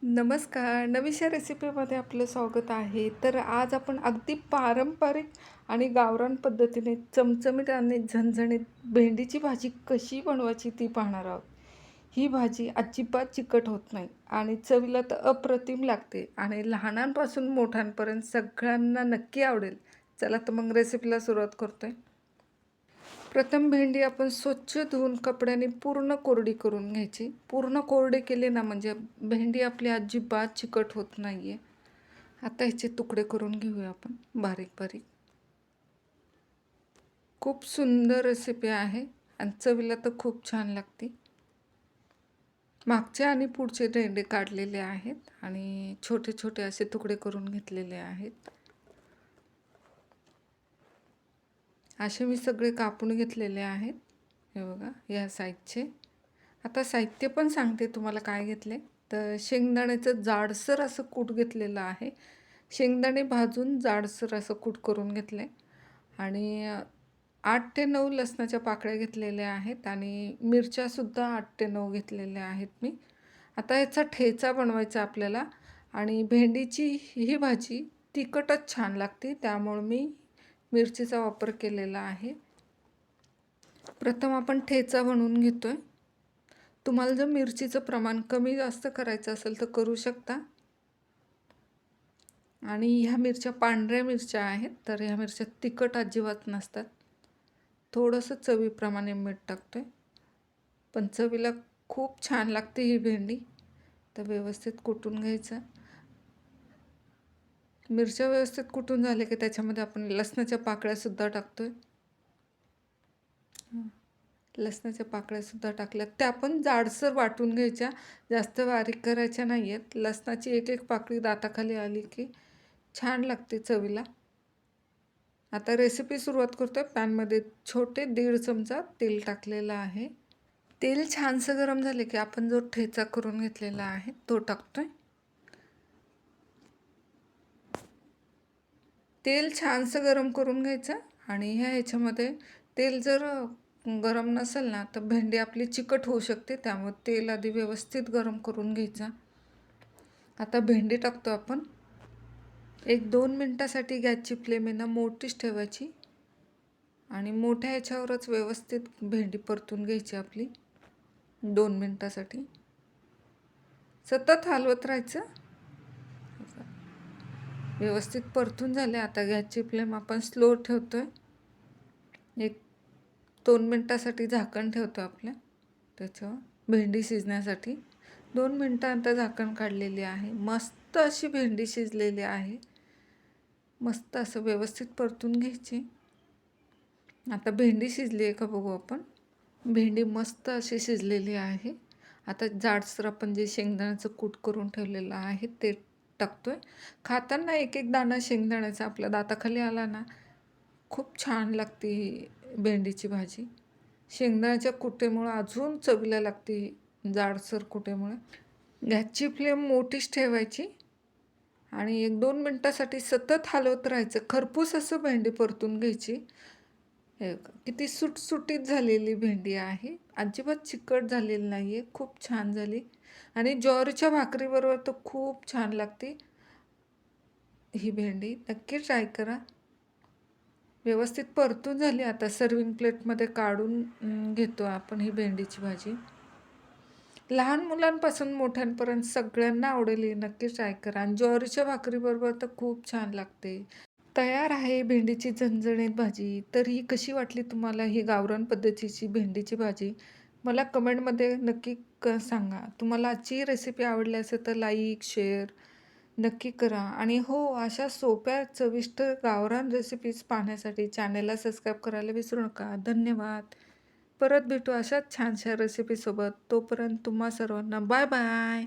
नमस्कार. नवीनशा रेसिपीमध्ये आपलं स्वागत आहे. तर आज आपण अगदी पारंपरिक आणि गावरान पद्धतीने चमचमीत आणि झणझणीत भेंडीची भाजी कशी बनवायची ती पाहणार आहोत. ही भाजी अजिबात चिकट होत नाही आणि चवीला तर अप्रतिम लागते आणि लहानांपासून मोठ्यांपर्यंत सगळ्यांना नक्की आवडेल. चला तर मग रेसिपीला सुरुवात करतोय. प्रथम भेंडी आपण स्वच्छ धुवून कपड्याने पूर्ण कोरडी करून घ्यायची. पूर्ण कोरडे केले ना म्हणजे भेंडी आपली अजिबात चिकट होत नाही आहे. आता ह्याचे तुकडे करून घेऊया आपण बारीक बारीक. खूप सुंदर रेसिपी आहे आणि चवीला तर खूप छान लागते. मागचे आणि पुढचे भेंडे काढलेले आहेत आणि छोटे छोटे असे तुकडे करून घेतलेले आहेत. असे मी सगळे कापून घेतलेले आहेत. हे बघा या साईजचे. आता साहित्य पण सांगते तुम्हाला काय घेतले. तर शेंगदाण्याचं जाडसर असं कूट घेतलेलं आहे. शेंगदाणे भाजून जाडसर असं कूट करून घेतले आणि 8 ते 9 लसणाच्या पाकळ्या घेतलेल्या आहेत आणि मिरच्यासुद्धा 8 ते 9 घेतलेल्या आहेत मी. आता याचा ठेचा बनवायचा आपल्याला आणि भेंडीची ही भाजी तिखटच छान लागते, त्यामुळे मी मिरचीचा वापर केलेला आहे. प्रथम आपण ठेचा बनवून घेतोय. तुम्हाला जर मिरचीचं प्रमाण कमी जास्त करायचं असेल तर करू शकता. आणि ह्या मिरच्या पांढऱ्या मिरच्या आहेत, तर ह्या मिरच्या तिखट अजिबात नसतात. थोडंसं चवीप्रमाणे मीठ टाकतोय, पण चवीला खूप छान लागते ही भेंडी. तर व्यवस्थित कुटून घ्यायचं. मिरच्या व्यवस्थित कुटून झाले की त्याच्यामध्ये आपण लसणाच्या पाकळ्यासुद्धा टाकतोय. लसणाच्या पाकळ्यासुद्धा टाकल्या. त्या पण जाडसर वाटून घ्यायच्या, जास्त बारीक करायच्या नाही आहेत. लसणाची एक एक पाकळी दाताखाली आली की छान लागते चवीला. आता रेसिपी सुरुवात करतोय. पॅनमध्ये छोटे 1.5 चमचा तेल टाकलेलं आहे. तेल छानसं गरम झाले की आपण जो ठेचा करून घेतलेला आहे तो टाकतोय. तेल छानसं गरम करून घ्यायचं आणि ह्याच्यामध्ये तेल जर गरम नसेल ना तर भेंडी आपली चिकट होऊ शकते, त्यामुळे तेल आधी व्यवस्थित गरम करून घ्यायचं. आता भेंडी टाकतो आपण. 1-2 मिनटासाठी गॅसची फ्लेम आहे ना मोठीच ठेवायची आणि मोठ्या ह्याच्यावरच व्यवस्थित भेंडी परतून घ्यायची आपली 2 मिनटासाठी. सतत हलवत राहायचं. व्यवस्थित परतून झाले. आता गॅसची फ्लेम आपण स्लो ठेवतोय. 1-2 मिनटासाठी झाकण ठेवतो आपल्या त्याच्यावर भेंडी शिजण्यासाठी. 2 मिनटानंतर झाकण काढलेली आहे. मस्त अशी भेंडी शिजलेली आहे. मस्त असं व्यवस्थित परतून घ्यायची. आता भेंडी शिजली आहे का बघू आपण. भेंडी मस्त अशी शिजलेली आहे. आता जाडसर आपण जे शेंगदाण्याचं कूट करून ठेवलेलं आहे ते टाकतोय. खाताना एक एक दाणा शेंगदाण्याचा आपल्या दाताखाली आला ना खूप छान लागते ही भेंडीची भाजी. शेंगदाण्याच्या कुटेमुळं अजून चवीला लागते, जाडसर कुटेमुळे. गॅसची फ्लेम मोठीच ठेवायची आणि 1-2 मिनटासाठी सतत हलवत राहायचं. खरपूस असं भेंडी परतून घ्यायची. हे किती सुटसुटीत झालेली भेंडी आहे, अजिबात चिकट झालेली नाही आहे, खूप छान झाली आणि ज्वारीच्या भाकरीबरोबर तर खूप छान लागते ही भेंडी. नक्की ट्राय करा. व्यवस्थित परतून झाली. आता सर्विंग प्लेटमध्ये काढून घेतो आपण ही भेंडीची भाजी. लहान मुलांपासून मोठ्यांपर्यंत सगळ्यांना आवडेल ही. नक्की ट्राय करा आणि ज्वारीच्या भाकरीबरोबर तर खूप छान लागते. तयार आहे भेंडीची झणझणीत भाजी. तर ही कशी वाटली तुम्हाला ही गावरान पद्धतीची भेंडीची भाजी? मला कमेंटमध्ये नक्की सांगा. तुम्हाला आजची रेसिपी आवडली असेल तर लाईक, शेअर नक्की करा आणि हो, अशा सोप्या चविष्ट गावरान रेसिपीज पाहण्यासाठी चॅनेलला सबस्क्राईब करायला विसरू नका. धन्यवाद. परत भेटू अशाच छानशा रेसिपीसोबत. तोपर्यंत तुम्हा सर्वांना बाय बाय.